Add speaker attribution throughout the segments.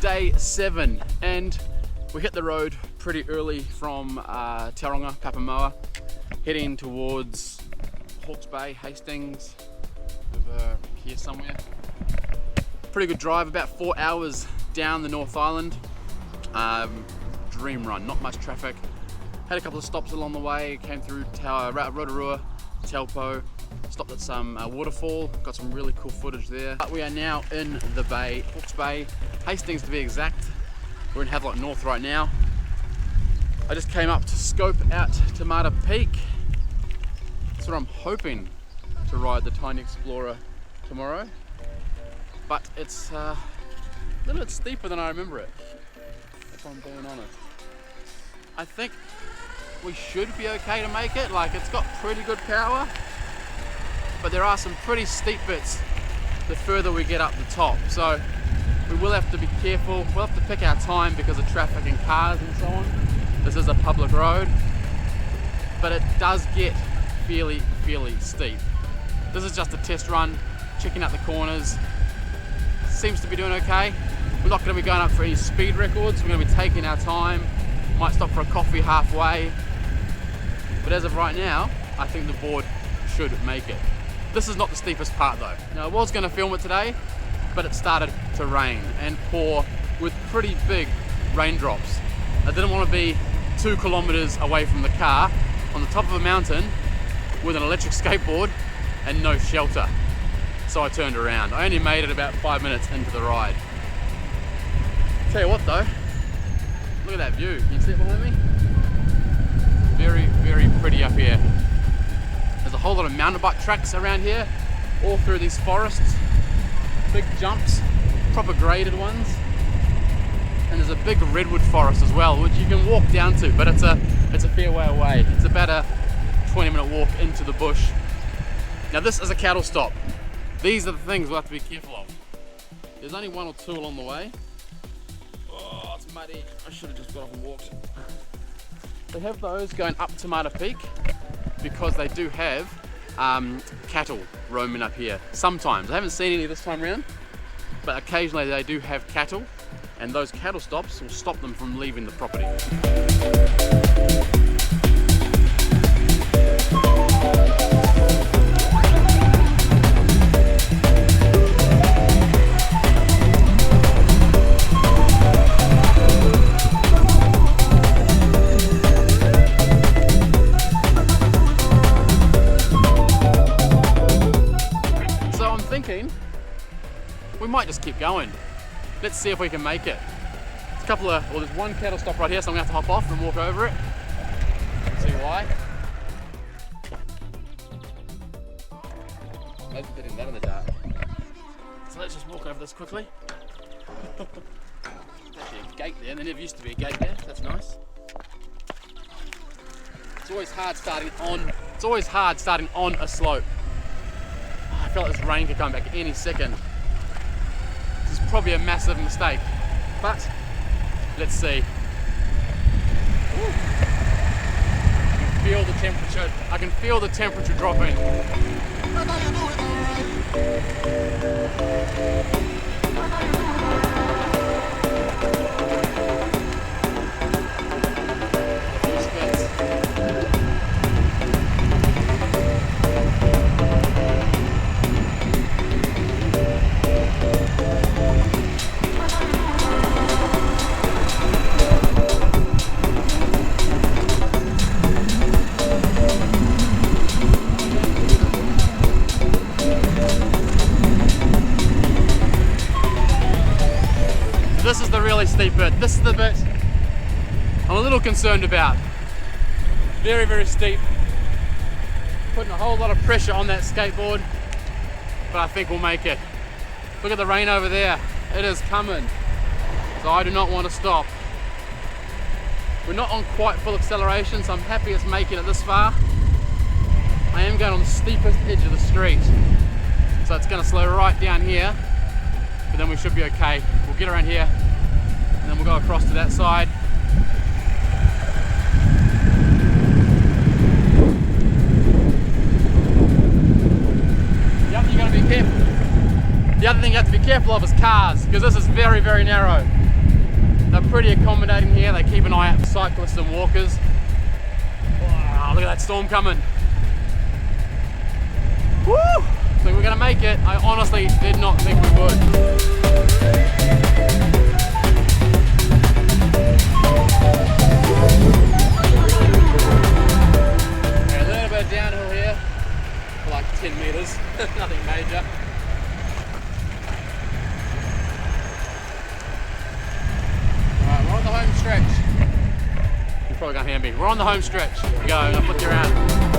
Speaker 1: Day 7 and we hit the road pretty early from Tauranga, Papamoa, heading towards Hawke's Bay, Hastings, over here somewhere. Pretty good drive, about 4 hours down the North Island. Dream run, not much traffic. Had a couple of stops along the way, came through Rotorua, Taupo, stopped at some waterfall, got some really cool footage there. But we are now in the bay, Hawke's Bay, Hastings to be exact. We're in Havelock North right now. I just came up to scope out Tamata Peak. That's what I'm hoping to ride the Tiny Explorer tomorrow. But it's a little bit steeper than I remember it, if I'm being honest. I think we should be okay to make it. Like, it's got pretty good power, but there are some pretty steep bits the further we get up the top. So we will have to be careful. We'll have to pick our time because of traffic and cars and so on. This is a public road, but it does get fairly steep. This is just a test run, checking out the corners. Seems to be doing okay. We're not going to be going up for any speed records. We're going to be taking our time. Might stop for a coffee halfway. But as of right now, I think the board should make it. This is not the steepest part though. Now, I was going to film it today, but it started to rain and pour with pretty big raindrops. I didn't want to be 2 kilometers away from the car on the top of a mountain with an electric skateboard and no shelter. So I turned around. I only made it about 5 minutes into the ride. Tell you what though, look at that view. Can you see it behind me? Very pretty up here. There's a whole lot of mountain bike tracks around here, all through these forests. Big jumps, proper graded ones. And there's a big redwood forest as well, which you can walk down to, but it's a fair way away. It's about a 20-minute walk into the bush. Now this is a cattle stop. These are the things we'll have to be careful of. There's only 1 or 2 along the way. Oh, it's muddy. I should have just got off and walked. They have those going up Tamata Peak because they do have cattle roaming up here. Sometimes. I haven't seen any this time around, but occasionally they do have cattle, and those cattle stops will stop them from leaving the property. We might just keep going. Let's see if we can make it. There's a couple of, well, there's one cattle stop right here, so I'm gonna have to hop off and walk over it. See why? Imagine getting that in the dark. So let's just walk over this quickly. There's actually a gate there, and there never used to be a gate there. That's nice. It's always hard starting on a slope. I feel like this rain could come back any second. This is probably a massive mistake, but let's see. Ooh. I can feel the temperature dropping. this is the really steep bit. This is the bit I'm a little concerned about. Very, very steep. Putting a whole lot of pressure on that skateboard, but I think we'll make it. Look at the rain over there. It is coming. So I do not want to stop. We're not on quite full acceleration, so I'm happy it's making it this far. I am going on the steepest edge of the street. So it's going to slow right down here, but then we should be okay. We'll get around here, and then we'll go across to that side. The other thing you have to be careful of is cars, because this is very, very narrow. They're pretty accommodating here. They keep an eye out for cyclists and walkers. Wow, look at that storm coming. Woo! I think we're gonna make it. I honestly did not think we would. Okay, a little bit of downhill here for like 10 meters, nothing major. Alright, we're on the home stretch. You probably can't hear me. We're on the home stretch. Here we go, I'm gonna flick you around.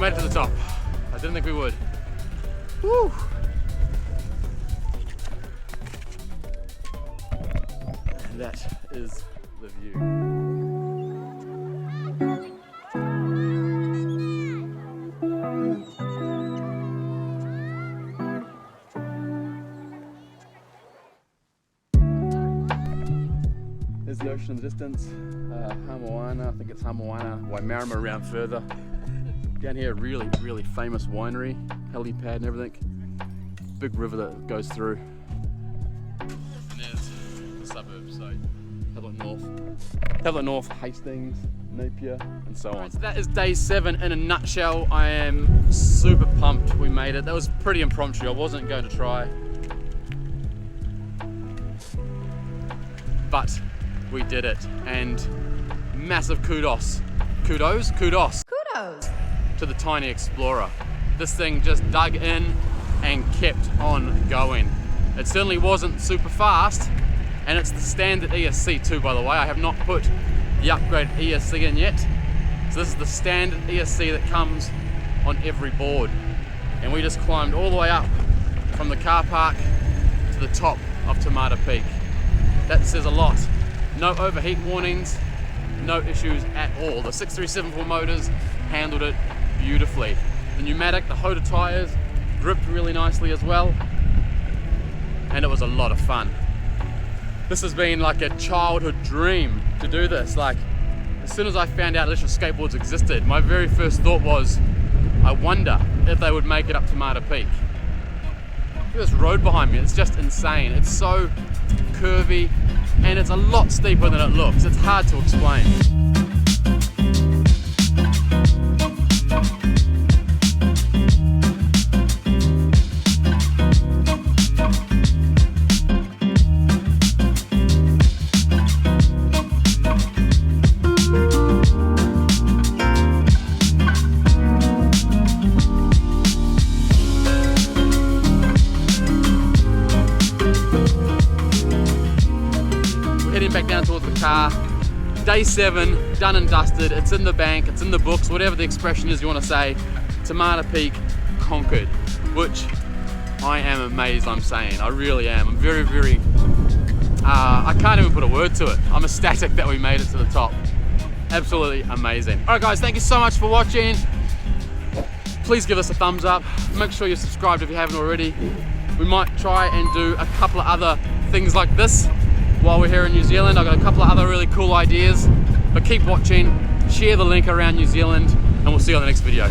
Speaker 1: To the top. I didn't think we would. Woo! And that is the view. There's the ocean in the distance. Hamoana, I think it's Hamoana, Waimarama around further. Down here, really, really famous winery, helipad and everything. Big river that goes through. And there's the suburbs, so Havelock North, Hastings, Napier, and so on. So that is day 7 in a nutshell. I am super pumped we made it. That was pretty impromptu, I wasn't going to try. But we did it, and massive kudos to the Tiny Explorer. This thing just dug in and kept on going. It certainly wasn't super fast, and it's the standard ESC too, by the way. I have not put the upgrade ESC in yet. So this is the standard ESC that comes on every board. And we just climbed all the way up from the car park to the top of Te Mata Peak. That says a lot. No overheat warnings, no issues at all. The 6374 motors handled it beautifully. The pneumatic, the Hoda tires, gripped really nicely as well, and it was a lot of fun. This has been like a childhood dream to do this. Like, as soon as I found out electric skateboards existed, my very first thought was, I wonder if they would make it up to Te Mata Peak. Look at this road behind me, it's just insane. It's so curvy, and it's a lot steeper than it looks. It's hard to explain. Back down towards the car. Day 7, done and dusted. It's in the bank, it's in the books, whatever the expression is you want to say. Te Mata Peak conquered, which I am amazed, I'm saying. I really am. I'm very, very, I can't even put a word to it. I'm ecstatic that we made it to the top. Absolutely amazing. Alright guys, thank you so much for watching. Please give us a thumbs up. Make sure you're subscribed if you haven't already. We might try and do a couple of other things like this while we're here in New Zealand. I've got a couple of other really cool ideas, but keep watching, share the link around New Zealand, and we'll see you on the next video.